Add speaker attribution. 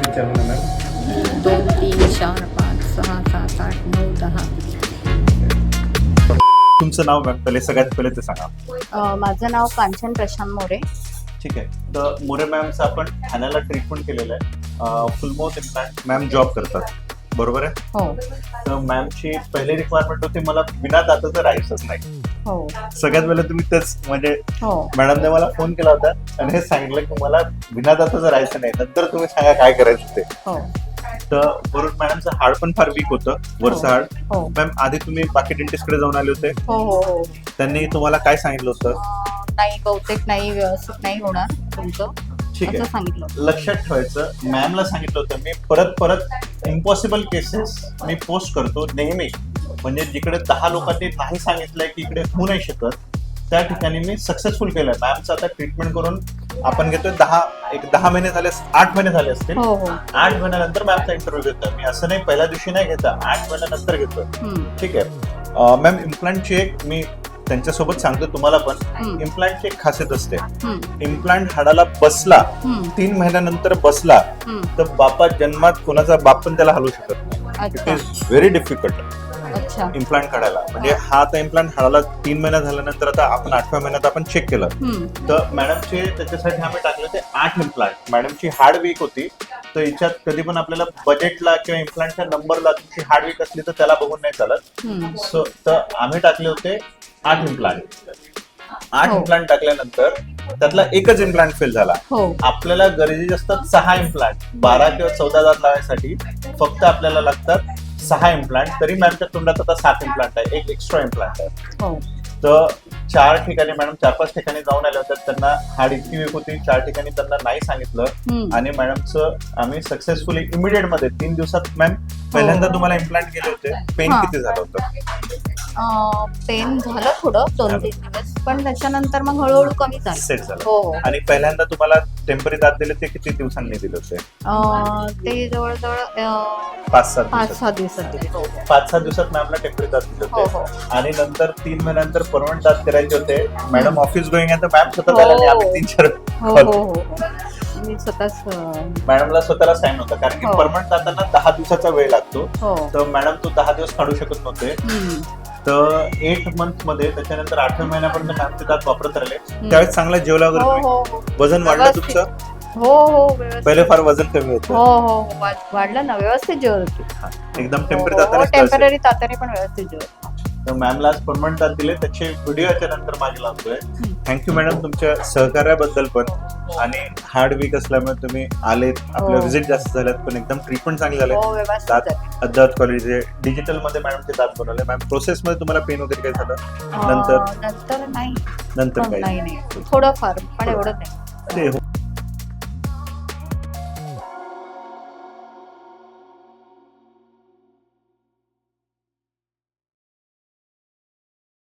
Speaker 1: विचारलं ना मॅम.
Speaker 2: 2, 3, 4, 5, 6, 7, 8, 9, 10.
Speaker 1: तुमचं नाव मॅम पहिले सगळ्यात पहिले ते सांगा.
Speaker 2: माझं नाव कांचन प्रशांत मोरे.
Speaker 1: ठीक आहे. तर मोरे मॅमचं आपण ठाण्याला ट्रीटमेंट केलेलं आहे. फुलमाउथ इम्प्लांट मॅम जॉब करतात, बरोबर आहे?
Speaker 2: हो
Speaker 1: तर मॅमची पहिली रिक्वायरमेंट होती मला बिना दाताचं राहायचंच नाही.
Speaker 2: हो
Speaker 1: सगळ्यात पहिले तुम्ही तेच म्हणजे
Speaker 2: हो
Speaker 1: मॅडमने मला फोन केला होता आणि हे सांगितलं की मला बिना दाताचं राहायचं नाही, नंतर तुम्ही सांगा काय करायचं ते.
Speaker 2: हो
Speaker 1: तर वरून मॅडमचं हाड पण फार वीक होतं, वरचं हाड.
Speaker 2: हो
Speaker 1: मॅम आधी तुम्ही बाकी डेंटिस्टकडे जाऊन आले होते,
Speaker 2: हो हो हो
Speaker 1: त्यांनी तुम्हाला काय सांगितलं होतं?
Speaker 2: नाही, बहुतेक नाही, व्यवस्थित नाही होणार तुमचं,
Speaker 1: ठीक
Speaker 2: असं
Speaker 1: आहे.
Speaker 2: सांगितलं.
Speaker 1: लक्षात ठेवायचं, मॅमला सांगितलं होतं मी परत इम्पॉसिबल केसेस मी पोस्ट करतो नेहमी. म्हणजे जिकडे 10 लोकांनी नाही सांगितलंय की इकडे होऊ नाही शकत, त्या ठिकाणी मी सक्सेसफुल केलंय. मॅमचं आता ट्रीटमेंट करून आपण घेतोय 10 महिने झाले, 8 महिने झाले असतील.
Speaker 2: हो हो
Speaker 1: 8 महिन्यानंतर मॅमचा इंटरव्ह्यू घेतोय मी, असं नाही पहिल्या दिवशी नाही घेता, 8 महिन्यानंतर घेतोय. ठीक आहे. मॅम इम्प्लांटची एक मी त्यांच्यासोबत सांगतो तुम्हाला पण, इम्प्लांटची एक खासियत असते. इम्प्लांट हाडाला बसला, 3 महिन्यानंतर बसला तर बापा जन्मात कोणाचा बाप पण त्याला हलवू शकत नाही. इट
Speaker 2: अच्छा
Speaker 1: इज व्हेरी डिफिकल्ट
Speaker 2: अच्छा
Speaker 1: इम्प्लांट काढायला. म्हणजे हा आता इम्प्लांट हाडाला 3 महिना झाल्यानंतर आता आपण 8व्या महिन्यात आपण चेक केलं तर मॅडमचे त्याच्यासाठी आम्ही टाकले होते 8 इम्प्लांट. मॅडमची हार्ड वीक होती, तर याच्यात कधी पण आपल्याला बजेटला किंवा इम्प्लांटच्या नंबरला तुमची हार्ड वीक असली तर त्याला बघून नाही चालत. सो तर आम्ही टाकले होते 8 इम्प्लांट. 8 इम्प्लांट टाकल्यानंतर त्यातला एकच इम्प्लांट फेल झाला. आपल्याला गरजेचे असतात 6 इम्प्लांट. 12 किंवा 14 दात लावायसाठी फक्त आपल्याला लागतात 6 इम्प्लांट. तरी मॅमच्या तोंडात आता 7 इम्प्लांट आहे, एक एक्स्ट्रा इम्प्लांट आहे. तर 4 ठिकाणी मॅडम 4-5 ठिकाणी जाऊन आल्या होत्या, त्यांना हाड इतकी वीक होती, 4 ठिकाणी त्यांना नाही सांगितलं आणि मॅडमचं आम्ही सक्सेसफुली इमिडिएट मध्ये 3 दिवसात. मॅम पहिल्यांदा तुम्हाला इम्प्लांट केले होते, पेन किती झालं होतं?
Speaker 2: पेन झालं थोडं 2-3 दिवस, पण त्याच्यानंतर मग हळूहळू कमी झालं.
Speaker 1: सेट झालं.
Speaker 2: हो
Speaker 1: आणि पहिल्यांदा तुम्हाला टेम्पररी दात दिले ते किती दिवसांनी दिले होते?
Speaker 2: ते जवळजवळ
Speaker 1: 5-7
Speaker 2: दिवसात दिले. हो
Speaker 1: 5-7 दिवसात मॅमला टेम्पररी दात दिले
Speaker 2: हो
Speaker 1: होते.
Speaker 2: हो
Speaker 1: आणि नंतर 3 महिन्यानंतर परमनंट दात करायचे होते. मॅडम ऑफिस गोईंग आहे तर मॅम स्वतः आल्या आणि आम्ही 3-4
Speaker 2: हो हो हो मी स्वतःच
Speaker 1: मॅडमला स्वतःला साईन होता, कारण की
Speaker 2: हो.
Speaker 1: परमनंट दातांना 10 दिवसाचा वेळ लागतो.
Speaker 2: हो
Speaker 1: तर मॅडम तो 10 दिवस काढू शकत नव्हते. तर 8 मंथ मध्ये त्याच्यानंतर 8व्या महिन्यापर्यंत मॅमचे दात वापरत राहिले. त्यावेळेस चांगला जेवला
Speaker 2: हो
Speaker 1: वगैरे
Speaker 2: हो
Speaker 1: तुम्ही?
Speaker 2: हो
Speaker 1: वजन वाढलं
Speaker 2: व्यवस्थित.
Speaker 1: तुमचं?
Speaker 2: हो हो व्यवस्थित.
Speaker 1: पहिले फार वजन कमी होतं.
Speaker 2: हो हो वाढलं ना, व्यवस्थित जेवत होती.
Speaker 1: एकदम टेम्पररी दाताने
Speaker 2: टेम्पररी तात्याने पण व्यवस्थित जेवत.
Speaker 1: तर मॅमला आज परमनंट दात दिले, त्याचे व्हिडिओ याच्या नंतर मागे लावतोय. थँक्यू मॅडम तुमच्या सहकार्याबद्दल पण. आणि हार्ड वीक असल्यामुळे तुम्ही आलेत, आपल्या व्हिजिट जास्त झाल्यात, पण एकदम ट्रीटमेंट चांगली झाले.
Speaker 2: हो व्यवस्थित
Speaker 1: दात
Speaker 2: झाली.
Speaker 1: अद्यावत क्वालिटी डिजिटल मध्ये मॅडमचे दात बनवले. मॅम प्रोसेस मध्ये तुम्हाला पेन वगैरे काय झालं? नंतर
Speaker 2: नंतर नाही
Speaker 1: नंतर काय
Speaker 2: नाही थोडंफार, पण एवढं नाही.
Speaker 1: ते